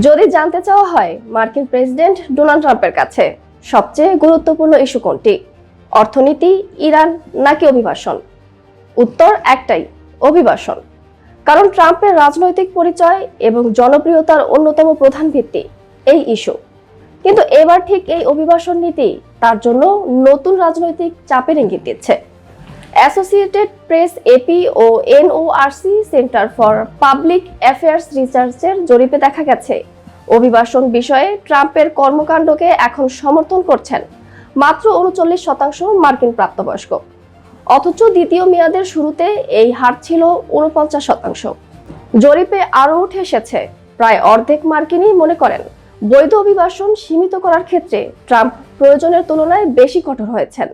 যদি জানতে চাওয়া হয় মার্কিন প্রেসিডেন্ট ডোনাল্ড ট্রাম্পের কাছে সবচেয়ে গুরুত্বপূর্ণ ইস্যু কোনটি, অর্থনীতি, ইরান নাকি অভিবাসন, উত্তর একটাই, অভিবাসন। কারণ ট্রাম্পের রাজনৈতিক পরিচয় এবং জনপ্রিয়তার অন্যতম প্রধান ভিত্তি এই ইস্যু। কিন্তু এবার ঠিক এই অভিবাসন নীতি তার জন্য নতুন রাজনৈতিক চাপের ইঙ্গিত দিচ্ছে। অ্যাসোসিয়েটেড প্রেস, এপি ও NORC Center for Public Affairs রিসার্চের জরিপে দেখা গেছে, অভিবাসন বিষয়ে ট্রাম্পের কর্মকাণ্ডকে এখন সমর্থন করছেন মাত্র 39% মার্কিন প্রাপ্তবয়স্ক। অথচ দ্বিতীয় মেয়াদের শুরুতে এই হার ছিল 49%। জরিপে আরও উঠে এসেছে, প্রায় অর্ধেক মার্কিনই মনে করেন বৈধ অভিবাসন সীমিত করার ক্ষেত্রে ট্রাম্প প্রয়োজনের তুলনায় বেশি কঠোর হয়েছেন।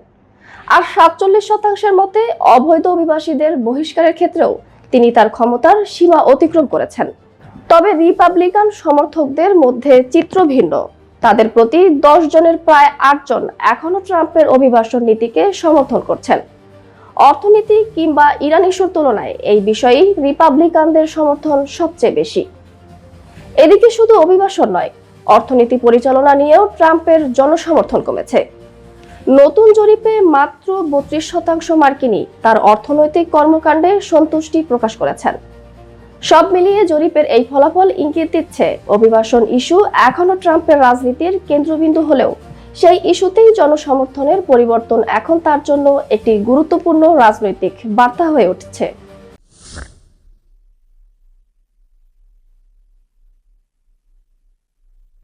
আর 47%-এর মতে অবৈধ অভিবাসীদের বহিষ্কারের ক্ষেত্রেও তিনি তার ক্ষমতার সীমা অতিক্রম করেছেন। তবে রিপাবলিকান সমর্থকদের মধ্যে চিত্র ভিন্ন। তাদের প্রতি 10 জনের প্রায় 8 জন এখনো ট্রাম্পের অভিবাসন নীতিকে সমর্থন করছেন। অর্থনীতি কিংবা ইরান ইস্যুর তুলনায় এই বিষয়েই রিপাবলিকানদের সমর্থন সবচেয়ে বেশি। এদিকে শুধু অভিবাসন নয়, অর্থনীতি পরিচালনা নিয়েও ট্রাম্পের জনসমর্থন কমেছে। নতুন জরিপে মাত্র 32% মার্কিনই তার অর্থনৈতিক কর্মকাণ্ডে সন্তুষ্টি প্রকাশ করেছেন। সব মিলিয়ে জরিপের এই ফলাফল ইঙ্গিত দিচ্ছে অভিবাসন ইস্যু এখনো ট্রাম্পের রাজনীতির কেন্দ্রবিন্দু হলেও সেই ইস্যুতেই জনসমর্থনের পরিবর্তন এখন তার জন্য একটি গুরুত্বপূর্ণ রাজনৈতিক বার্তা হয়ে উঠছে।